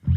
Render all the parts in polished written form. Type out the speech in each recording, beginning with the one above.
Hi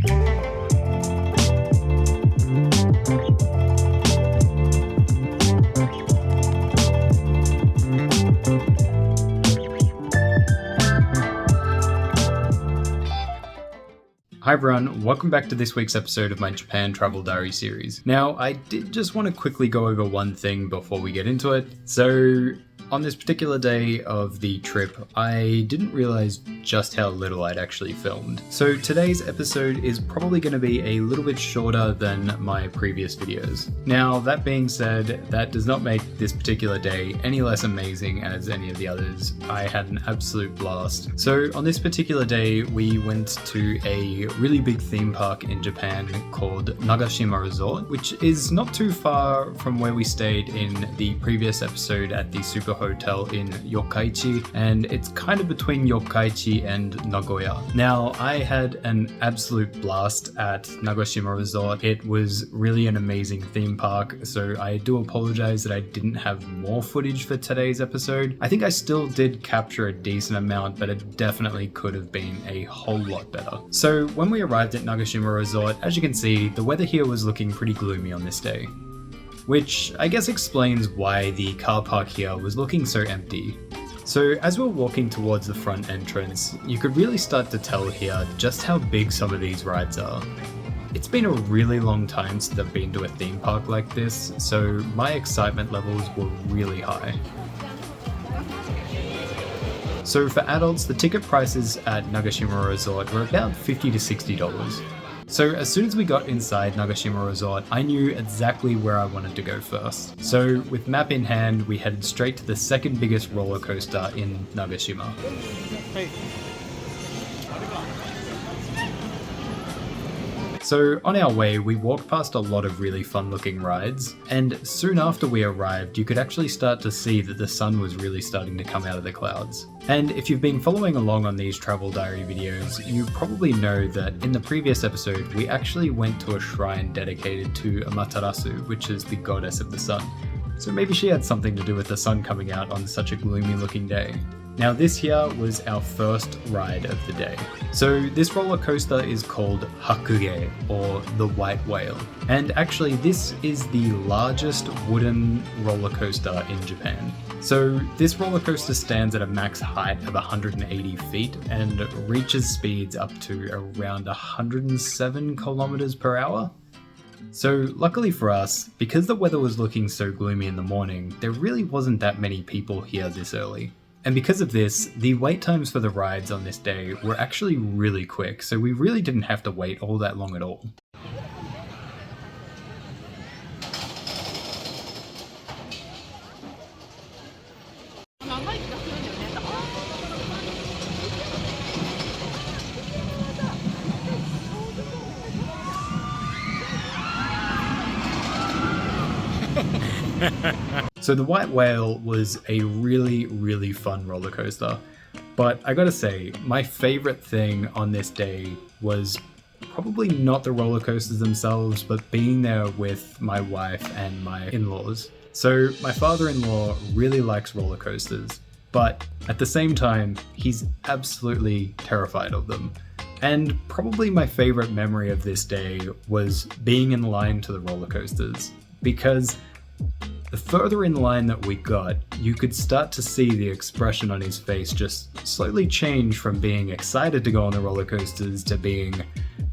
everyone, welcome back to this week's episode of my Japan Travel Diary series. Now, I did just want to quickly go over one thing before we get into it. So, on this particular day of the trip, I didn't realize just how little I'd actually filmed. So today's episode is probably going to be a little bit shorter than my previous videos. Now, that being said, that does not make this particular day any less amazing as any of the others. I had an absolute blast. So on this particular day, we went to a really big theme park in Japan called Nagashima Resort, which is not too far from where we stayed in the previous episode at the Super Hotel in Yokkaichi, and it's kind of between Yokkaichi and Nagoya. Now, I had an absolute blast at Nagashima Resort. It was really an amazing theme park, so I do apologize that I didn't have more footage for today's episode. I think I still did capture a decent amount, but it definitely could have been a whole lot better. So when we arrived at Nagashima Resort, as you can see, the weather here was looking pretty gloomy on this day, which I guess explains why the car park here was looking so empty. So as we're walking towards the front entrance, you could really start to tell here just how big some of these rides are. It's been a really long time since I've been to a theme park like this, so my excitement levels were really high. So for adults, the ticket prices at Nagashima Resort were about $50 to $60. So as soon as we got inside Nagashima Resort, I knew exactly where I wanted to go first. So with map in hand, we headed straight to the second biggest roller coaster in Nagashima. So on our way, we walked past a lot of really fun looking rides, and soon after we arrived, you could actually start to see that the sun was really starting to come out of the clouds. And if you've been following along on these travel diary videos, you probably know that in the previous episode, we actually went to a shrine dedicated to Amaterasu, which is the goddess of the sun. So maybe she had something to do with the sun coming out on such a gloomy looking day. Now this here was our first ride of the day. So this roller coaster is called Hakugei, or the White Whale. And actually this is the largest wooden roller coaster in Japan. So this roller coaster stands at a max height of 180 feet and reaches speeds up to around 107 kilometers per hour. So luckily for us, because the weather was looking so gloomy in the morning, there really wasn't that many people here this early. And because of this, the wait times for the rides on this day were actually really quick, so we really didn't have to wait all that long at all. So the White Whale was a really fun roller coaster, but I gotta say, my favorite thing on this day was probably not the roller coasters themselves, but being there with my wife and my in-laws. So my father-in-law really likes roller coasters, but at the same time, he's absolutely terrified of them. And probably my favorite memory of this day was being in line to the roller coasters, because the further in line that we got, you could start to see the expression on his face just slowly change from being excited to go on the roller coasters to being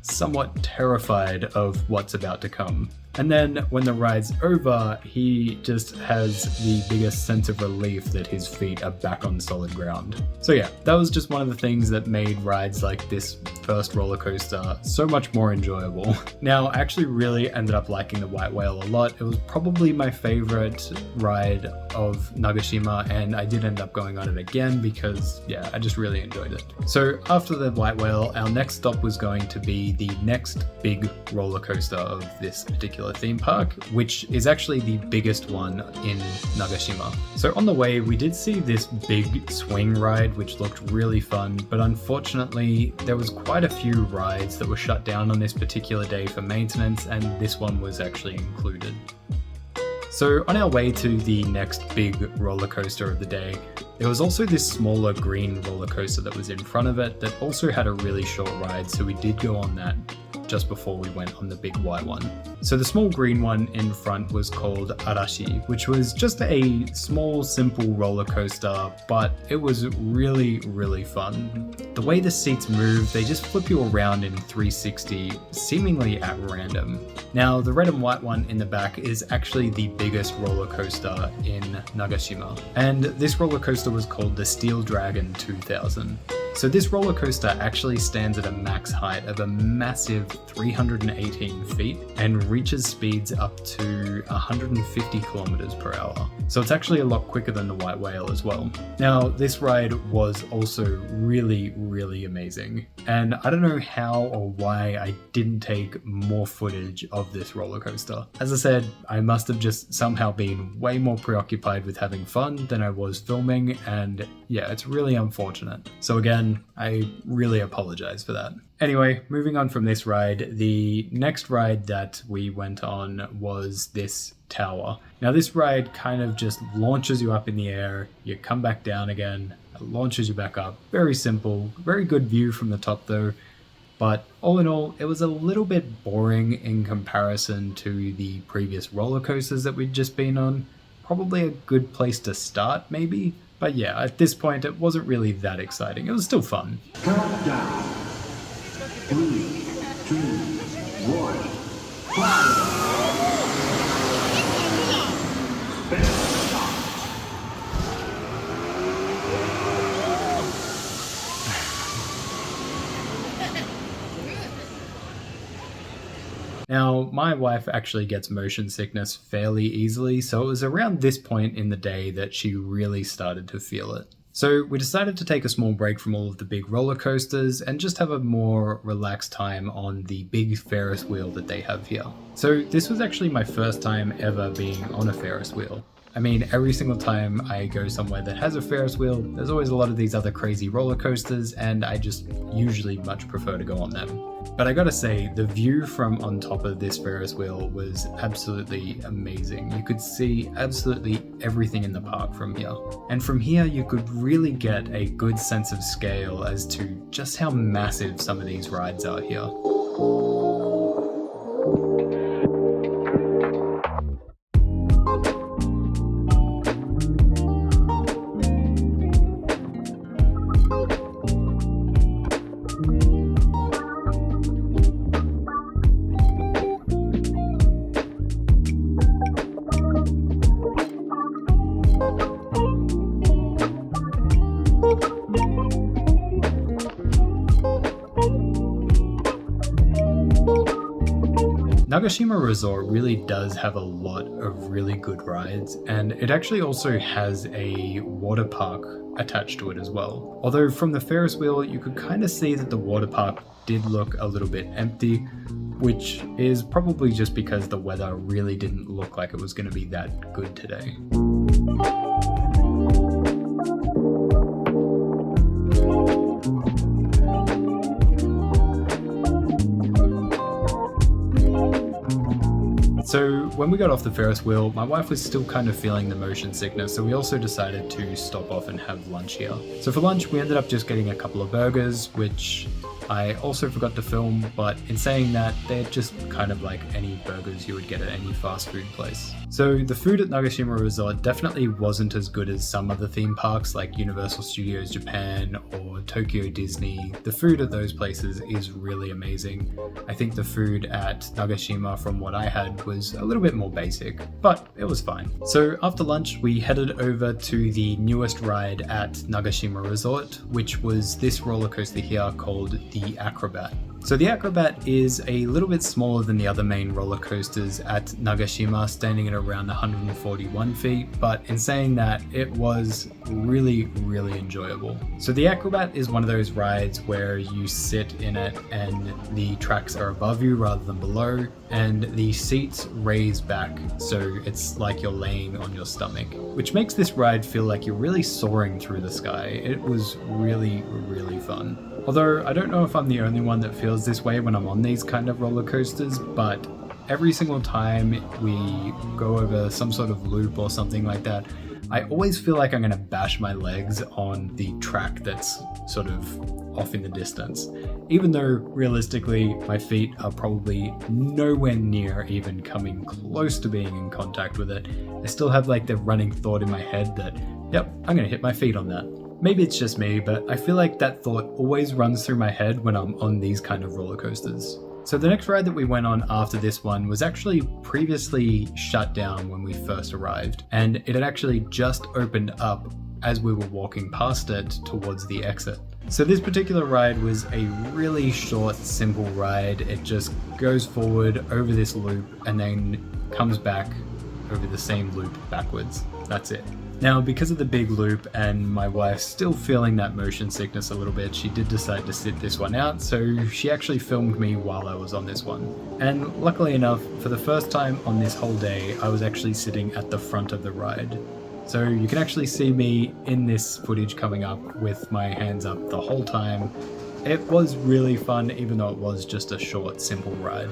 somewhat terrified of what's about to come. And then when the ride's over, he just has the biggest sense of relief that his feet are back on solid ground. So yeah, that was just one of the things that made rides like this first roller coaster so much more enjoyable. Now, I actually really ended up liking the White Whale a lot. It was probably my favorite ride of Nagashima, and I did end up going on it again because, yeah, I just really enjoyed it. So after the White Whale, our next stop was going to be the next big roller coaster of this particular theme park, which is actually the biggest one in Nagashima. So on the way, we did see this big swing ride, which looked really fun, but unfortunately, there was quite a few rides that were shut down on this particular day for maintenance, and this one was actually included. So on our way to the next big roller coaster of the day, there was also this smaller green roller coaster that was in front of it that also had a really short ride, so we did go on that. just before we went on the big white one. So the small green one in front was called Arashi, which was just a small, simple roller coaster, but it was really, really fun. The way the seats move, they just flip you around in 360, seemingly at random. Now, the red and white one in the back is actually the biggest roller coaster in Nagashima, and this roller coaster was called the Steel Dragon 2000. So this roller coaster actually stands at a max height of a massive 318 feet and reaches speeds up to 150 kilometers per hour. So it's actually a lot quicker than the White Whale as well. Now, this ride was also really, really amazing. And I don't know how or why I didn't take more footage of this roller coaster. As I said, I must have just somehow been way more preoccupied with having fun than I was filming, and yeah, it's really unfortunate. So again, I really apologize for that. Anyway, moving on from this ride, the next ride that we went on was this tower. Now this ride kind of just launches you up in the air, you come back down again, it launches you back up. Very simple, very good view from the top though. But all in all, it was a little bit boring in comparison to the previous roller coasters that we'd just been on. Probably a good place to start maybe. But yeah, at this point, it wasn't really that exciting. It was still fun. Countdown. 3, 2, 1, fire! Now, my wife actually gets motion sickness fairly easily, so it was around this point in the day that she really started to feel it. So we decided to take a small break from all of the big roller coasters and just have a more relaxed time on the big Ferris wheel that they have here. So this was actually my first time ever being on a Ferris wheel. I mean, every single time I go somewhere that has a Ferris wheel, there's always a lot of these other crazy roller coasters, and I just usually much prefer to go on them. But I gotta say, the view from on top of this Ferris wheel was absolutely amazing. You could see absolutely everything in the park from here. And from here, you could really get a good sense of scale as to just how massive some of these rides are here. Nagashima Resort really does have a lot of really good rides, and it actually also has a water park attached to it as well. Although from the Ferris wheel, you could kind of see that the water park did look a little bit empty, which is probably just because the weather really didn't look like it was going to be that good today. So when we got off the Ferris wheel, my wife was still kind of feeling the motion sickness, so we also decided to stop off and have lunch here. So for lunch, we ended up just getting a couple of burgers, which I also forgot to film, but in saying that, they're just kind of like any burgers you would get at any fast food place. So the food at Nagashima Resort definitely wasn't as good as some other theme parks like Universal Studios Japan or Tokyo Disney. The food at those places is really amazing. I think the food at Nagashima, from what I had, was a little bit more basic, but it was fine. So after lunch, we headed over to the newest ride at Nagashima Resort, which was this roller coaster here called the Acrobat. So the Acrobat is a little bit smaller than the other main roller coasters at Nagashima, standing at around 141 feet, but in saying that, it was really, really enjoyable. So the Acrobat is one of those rides where you sit in it and the tracks are above you rather than below, and the seats raise back, so it's like you're laying on your stomach, which makes this ride feel like you're really soaring through the sky. It was really, really fun. Although I don't know if I'm the only one that feels this way when I'm on these kind of roller coasters, but every single time we go over some sort of loop or something like that, I always feel like I'm going to bash my legs on the track that's sort of off in the distance. Even though realistically my feet are probably nowhere near even coming close to being in contact with it, I still have like the running thought in my head that, yep, I'm gonna hit my feet on that. Maybe it's just me, but I feel like that thought always runs through my head when I'm on these kind of roller coasters. So the next ride that we went on after this one was actually previously shut down when we first arrived, and it had actually just opened up as we were walking past it towards the exit. So this particular ride was a really short, simple ride. It just goes forward over this loop and then comes back over the same loop backwards. That's it. Now, because of the big loop and my wife still feeling that motion sickness a little bit, she did decide to sit this one out, so she actually filmed me while I was on this one. And luckily enough, for the first time on this whole day, I was actually sitting at the front of the ride. So you can actually see me in this footage coming up with my hands up the whole time. It was really fun, even though it was just a short, simple ride.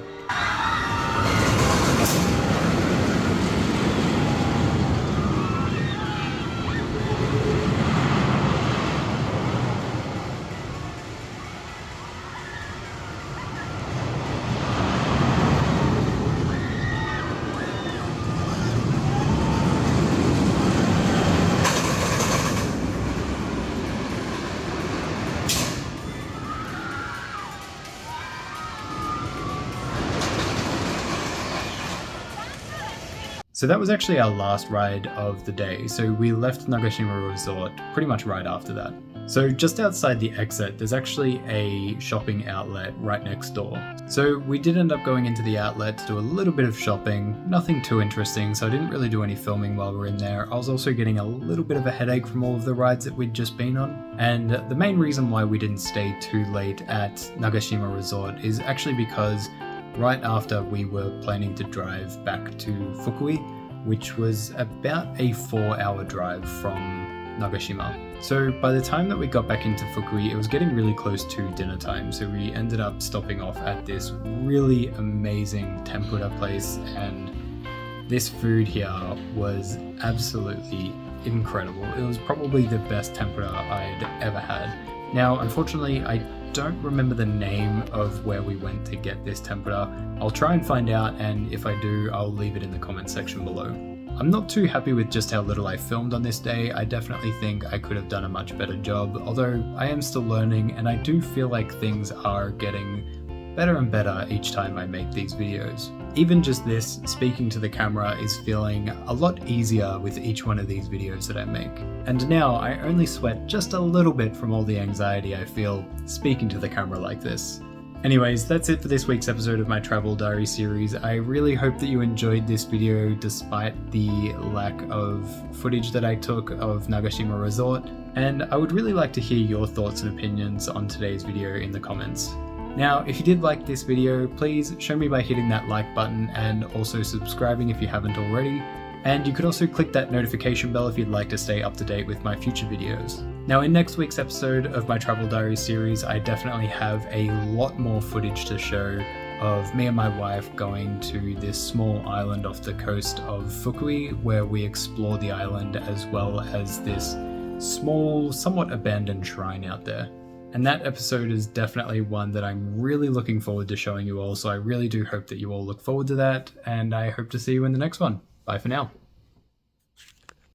So that was actually our last ride of the day. So we left Nagashima Resort pretty much right after that. So just outside the exit, there's actually a shopping outlet right next door. So we did end up going into the outlet to do a little bit of shopping, nothing too interesting, so I didn't really do any filming while we were in there. I was also getting a little bit of a headache from all of the rides that we'd just been on. And the main reason why we didn't stay too late at Nagashima Resort is actually because right after we were planning to drive back to Fukui, which was about a 4-hour drive from Nagashima. So by the time that we got back into Fukui, it was getting really close to dinner time, so we ended up stopping off at this really amazing tempura place, and this food here was absolutely incredible. It was probably the best tempura I'd ever had. Now, unfortunately, I don't remember the name of where we went to get this tempura. I'll try and find out, and if I do, I'll leave it in the comment section below. I'm not too happy with just how little I filmed on this day. I definitely think I could have done a much better job, although I am still learning, and I do feel like things are getting better and better each time I make these videos. Even just this, speaking to the camera, is feeling a lot easier with each one of these videos that I make. And now I only sweat just a little bit from all the anxiety I feel speaking to the camera like this. Anyways, that's it for this week's episode of my travel diary series. I really hope that you enjoyed this video despite the lack of footage that I took of Nagashima Resort, and I would really like to hear your thoughts and opinions on today's video in the comments. Now, if you did like this video, please show me by hitting that like button and also subscribing if you haven't already. And you could also click that notification bell if you'd like to stay up to date with my future videos. Now, in next week's episode of my Travel Diary series, I definitely have a lot more footage to show of me and my wife going to this small island off the coast of Fukui, where we explore the island as well as this small, somewhat abandoned shrine out there. And that episode is definitely one that I'm really looking forward to showing you all, so I really do hope that you all look forward to that, and I hope to see you in the next one. Bye for now.